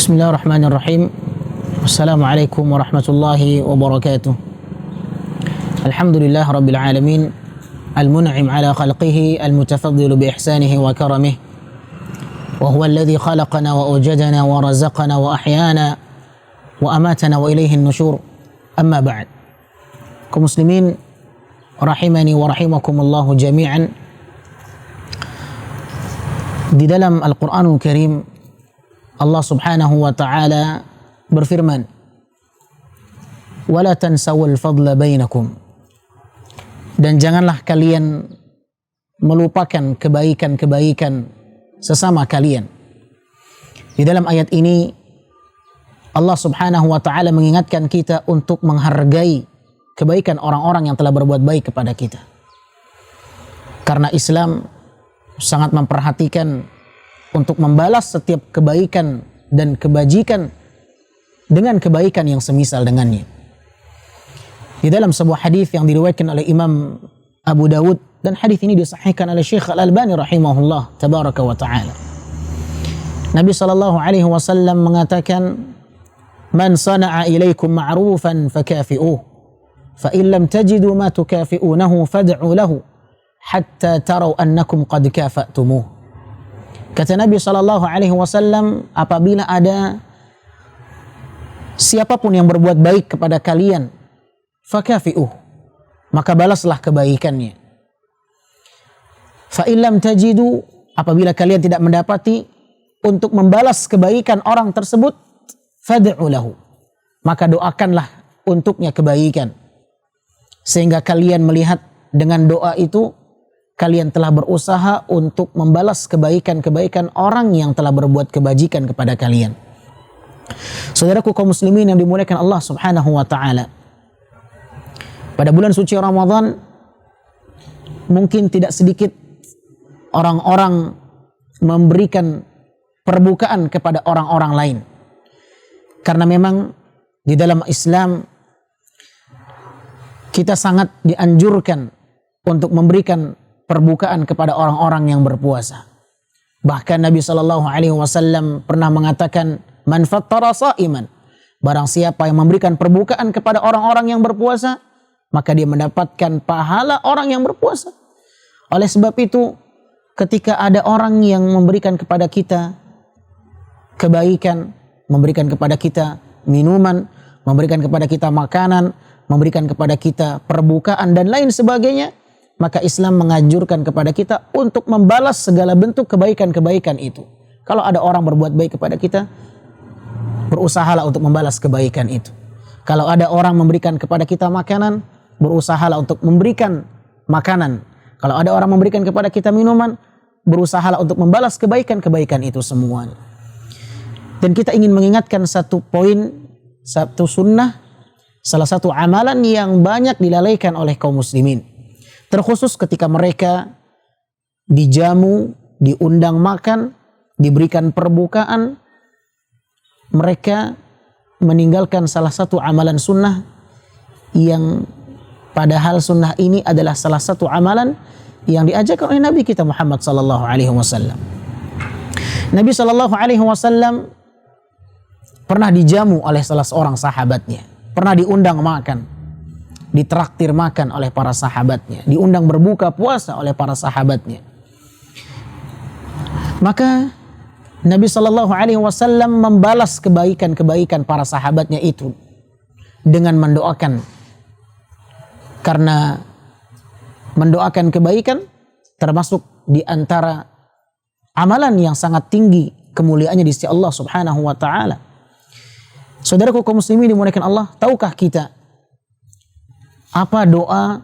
Bismillahirrahmanirrahim. Assalamualaikum warahmatullahi wabarakatuh. Alhamdulillah rabbil alamin, al-mun'im ala khalqihi, al-mutafaddilu bi ihsanihi wa karamih. Wa huwa alladhi khalaqana wa awjadana wa razaqana wa ahyana wa amatana wa ilayhi an-nusyur. Amma ba'd. Kaum muslimin rahimani wa rahimakumullahu jami'an. Di dalam Al-Qur'anul Karim Allah subhanahu wa ta'ala berfirman, وَلَا تَنْسَوُا الْفَضْلَ بَيْنَكُمْ, dan janganlah kalian melupakan kebaikan-kebaikan sesama kalian. Di dalam ayat ini Allah subhanahu wa ta'ala mengingatkan kita untuk menghargai kebaikan orang-orang yang telah berbuat baik kepada kita. Karena Islam sangat memperhatikan untuk membalas setiap kebaikan dan kebajikan dengan kebaikan yang semisal dengannya. Di dalam sebuah hadis yang diriwayatkan oleh Imam Abu Dawud, dan hadis ini disahihkan oleh Syekh Al-Albani rahimahullah tabaraka wa ta'ala. Nabi sallallahu alaihi wasallam mengatakan, "Man sana'a ilaikum ma'rufan fakafi'uh, fa in lam tajidu ma tukafi'unahu fad'u lahu hatta taraw annakum qad kafa'tumuh." Kata Nabi SAW, apabila ada siapapun yang berbuat baik kepada kalian, fakafi'uh, maka balaslah kebaikannya. Fa illam tajidu, apabila kalian tidak mendapati untuk membalas kebaikan orang tersebut, fad'u lahu, maka doakanlah untuknya kebaikan. Sehingga kalian melihat dengan doa itu kalian telah berusaha untuk membalas kebaikan-kebaikan orang yang telah berbuat kebajikan kepada kalian. Saudaraku kaum muslimin yang dimuliakan Allah subhanahu wa ta'ala, pada bulan suci Ramadan mungkin tidak sedikit orang-orang memberikan perbukaan kepada orang-orang lain. Karena memang di dalam Islam kita sangat dianjurkan untuk memberikan perbukaan kepada orang-orang yang berpuasa. Bahkan Nabi SAW pernah mengatakan, "Man fattara sha'iman," barang siapa yang memberikan perbukaan kepada orang-orang yang berpuasa, maka dia mendapatkan pahala orang yang berpuasa. Oleh sebab itu, ketika ada orang yang memberikan kepada kita kebaikan, memberikan kepada kita minuman, memberikan kepada kita makanan, memberikan kepada kita perbukaan dan lain sebagainya, maka Islam menganjurkan kepada kita untuk membalas segala bentuk kebaikan-kebaikan itu. Kalau ada orang berbuat baik kepada kita, berusahalah untuk membalas kebaikan itu. Kalau ada orang memberikan kepada kita makanan, berusahalah untuk memberikan makanan. Kalau ada orang memberikan kepada kita minuman, berusahalah untuk membalas kebaikan-kebaikan itu semuanya. Dan kita ingin mengingatkan satu poin, satu sunnah, salah satu amalan yang banyak dilalaikan oleh kaum muslimin. Terkhusus ketika mereka dijamu, diundang makan, diberikan perbukaan, mereka meninggalkan salah satu amalan sunnah yang padahal sunnah ini adalah salah satu amalan yang diajarkan oleh Nabi kita Muhammad sallallahu alaihi wasallam. Nabi sallallahu alaihi wasallam pernah dijamu oleh salah seorang sahabatnya, pernah diundang makan, ditraktir makan oleh para sahabatnya, diundang berbuka puasa oleh para sahabatnya. Maka Nabi SAW membalas kebaikan-kebaikan para sahabatnya itu dengan mendoakan. Karena mendoakan kebaikan termasuk di antara amalan yang sangat tinggi kemuliaannya di sisi Allah Subhanahu wa taala. Saudaraku kaum muslimin dimuliakan Allah, tahukah kita apa doa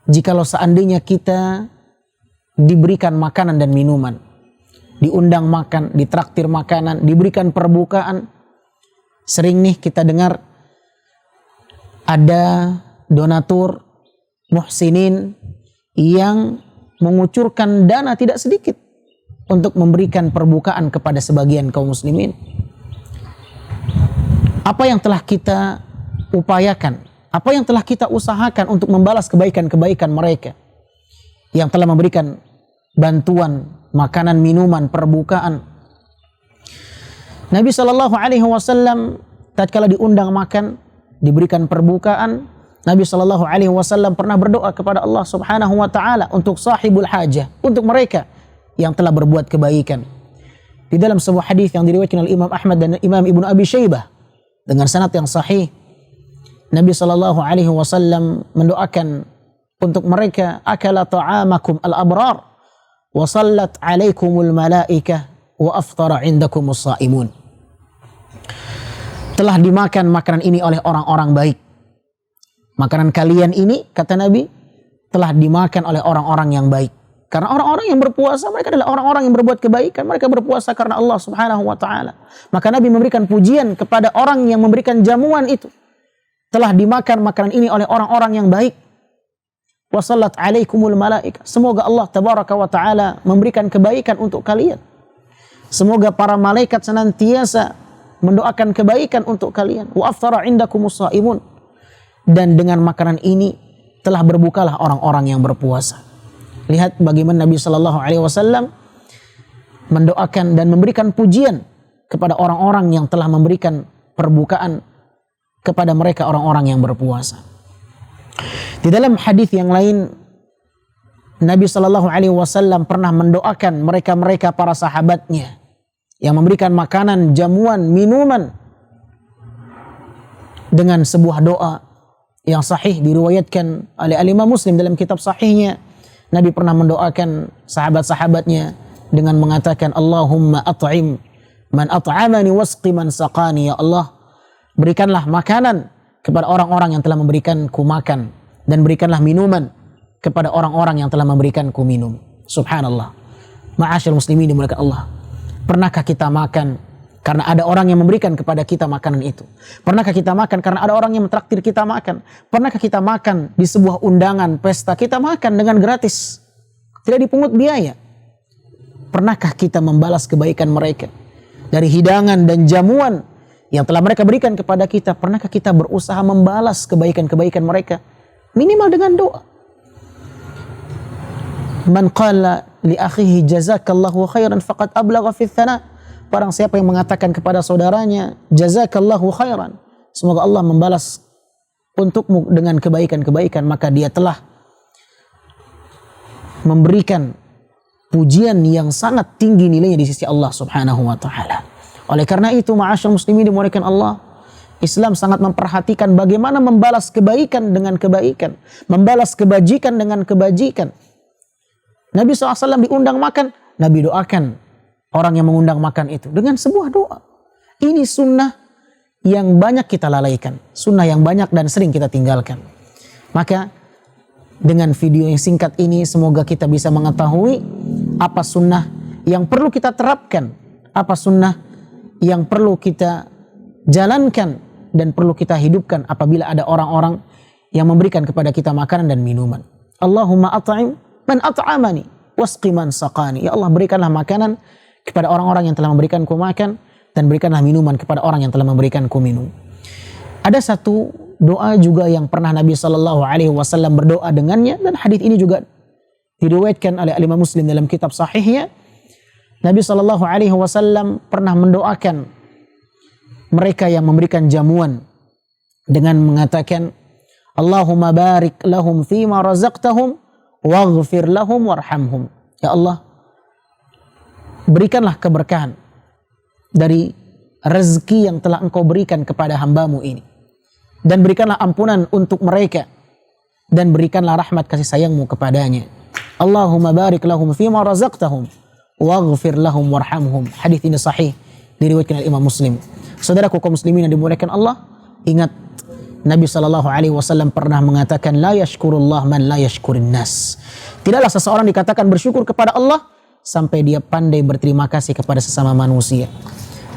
jikalau seandainya kita diberikan makanan dan minuman, diundang makan, ditraktir makanan, diberikan perbukaan? Sering nih kita dengar ada donatur, muhsinin yang mengucurkan dana tidak sedikit untuk memberikan perbukaan kepada sebagian kaum muslimin. Apa yang telah kita upayakan, apa yang telah kita usahakan untuk membalas kebaikan-kebaikan mereka yang telah memberikan bantuan, makanan, minuman, perbukaan. Nabi Shallallahu Alaihi Wasallam tatkala diundang makan, diberikan perbukaan, Nabi Shallallahu Alaihi Wasallam pernah berdoa kepada Allah Subhanahu Wa Taala untuk sahibul hajah, untuk mereka yang telah berbuat kebaikan. Di dalam sebuah hadis yang diriwayatkan oleh Imam Ahmad dan Imam Ibnu Abi Syaibah dengan sanad yang sahih, Nabi Shallallahu Alaihi Wasallam mendoakan untuk mereka, akala ta'amakum al-abrar wa sallat alaikumul malaikah wa aftara indakumus saimun. Telah dimakan makanan ini oleh orang-orang baik. Makanan kalian ini, kata Nabi, telah dimakan oleh orang-orang yang baik. Karena orang-orang yang berpuasa, mereka adalah orang-orang yang berbuat kebaikan. Mereka berpuasa karena Allah Subhanahu Wa Taala. Maka Nabi memberikan pujian kepada orang yang memberikan jamuan itu. Telah dimakan makanan ini oleh orang-orang yang baik. Wa sallat alaikumul malaikah. Semoga Allah Tabaraka wa Ta'ala memberikan kebaikan untuk kalian. Semoga para malaikat senantiasa mendoakan kebaikan untuk kalian. Wa aftara indakumus saimun. Dan dengan makanan ini telah berbukalah orang-orang yang berpuasa. Lihat bagaimana Nabi Shallallahu Alaihi Wasallam mendoakan dan memberikan pujian kepada orang-orang yang telah memberikan perbukaan kepada mereka orang-orang yang berpuasa. Di dalam hadis yang lain, Nabi Shallallahu Alaihi Wasallam pernah mendoakan mereka-mereka para sahabatnya yang memberikan makanan, jamuan, minuman dengan sebuah doa yang sahih diriwayatkan oleh Imam Muslim dalam kitab sahihnya. Nabi pernah mendoakan sahabat-sahabatnya dengan mengatakan, Allahumma at'im man at'amani wasqi man saqani. Ya Allah, berikanlah makanan kepada orang-orang yang telah memberikanku makan, dan berikanlah minuman kepada orang-orang yang telah memberikanku minum. Subhanallah. Ma'asyil muslimin dimuliakan Allah. Pernahkah kita makan karena ada orang yang memberikan kepada kita makanan itu? Pernahkah kita makan karena ada orang yang mentraktir kita makan? Pernahkah kita makan di sebuah undangan, pesta, kita makan dengan gratis, tidak dipungut biaya? Pernahkah kita membalas kebaikan mereka dari hidangan dan jamuan yang telah mereka berikan kepada kita? Pernahkah kita berusaha membalas kebaikan-kebaikan mereka? Minimal dengan doa. Man qala li akhihi jazakallahu khairan faqad ablagha fi tsana. Barang siapa yang mengatakan kepada saudaranya jazakallahu khairan, semoga Allah membalas untukmu dengan kebaikan-kebaikan, maka dia telah memberikan pujian yang sangat tinggi nilainya di sisi Allah Subhanahu wa taala. Oleh karena itu, ma'asyal muslimin dimuliakan Allah, Islam sangat memperhatikan bagaimana membalas kebaikan dengan kebaikan, membalas kebajikan dengan kebajikan. Nabi SAW diundang makan, Nabi doakan orang yang mengundang makan itu dengan sebuah doa. Ini sunnah yang banyak kita lalaikan, sunnah yang banyak dan sering kita tinggalkan. Maka dengan video yang singkat ini, semoga kita bisa mengetahui apa sunnah yang perlu kita terapkan, apa sunnah yang perlu kita jalankan dan perlu kita hidupkan apabila ada orang-orang yang memberikan kepada kita makanan dan minuman. Allahumma at'im man at'amani wasqi man saqani. Ya Allah, berikanlah makanan kepada orang-orang yang telah memberikanku makan, dan berikanlah minuman kepada orang yang telah memberikanku minum. Ada satu doa juga yang pernah Nabi Shallallahu Alaihi Wasallam berdoa dengannya, dan hadis ini juga diriwayatkan oleh Imam Muslim dalam kitab sahihnya. Nabi Shallallahu Alaihi Wasallam pernah mendoakan mereka yang memberikan jamuan dengan mengatakan, Allahumma barik lahum fima razaqtahum waghfir lahum warhamhum. Ya Allah, berikanlah keberkahan dari rezeki yang telah engkau berikan kepada hambamu ini, dan berikanlah ampunan untuk mereka, dan berikanlah rahmat kasih sayangmu kepadanya. Allahumma barik lahum fima razaqtahum waghfir lahum warhamhum. Hadis ini sahih diriwayatkan oleh Imam Muslim. Saudaraku kaum muslimin yang dimuliakan Allah, ingat Nabi SAW pernah mengatakan, la yashkurullah man la yashkurin nas. Tidaklah seseorang dikatakan bersyukur kepada Allah sampai dia pandai berterima kasih kepada sesama manusia.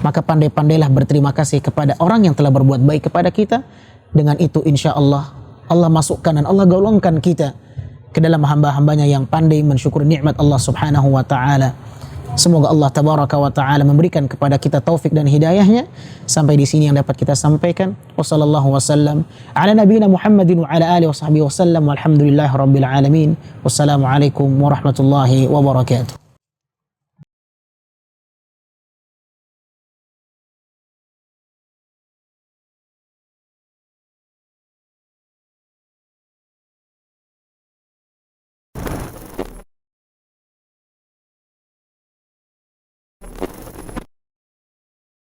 Maka pandai-pandailah berterima kasih kepada orang yang telah berbuat baik kepada kita. Dengan itu insya Allah, Allah masukkan dan Allah golongkan kita ke dalam hamba-hambanya yang pandai mensyukuri nikmat Allah Subhanahu wa ta'ala. Semoga Allah Tabaraka wa ta'ala memberikan kepada kita taufik dan hidayahnya. Sampai di sini yang dapat kita sampaikan. Wassallallahu wasallam ala nabiyina Muhammadin wa ala alihi wa sahbihi wasallam. Walhamdulillahi rabbil alamin. Wassalamualaikum warahmatullahi wabarakatuh.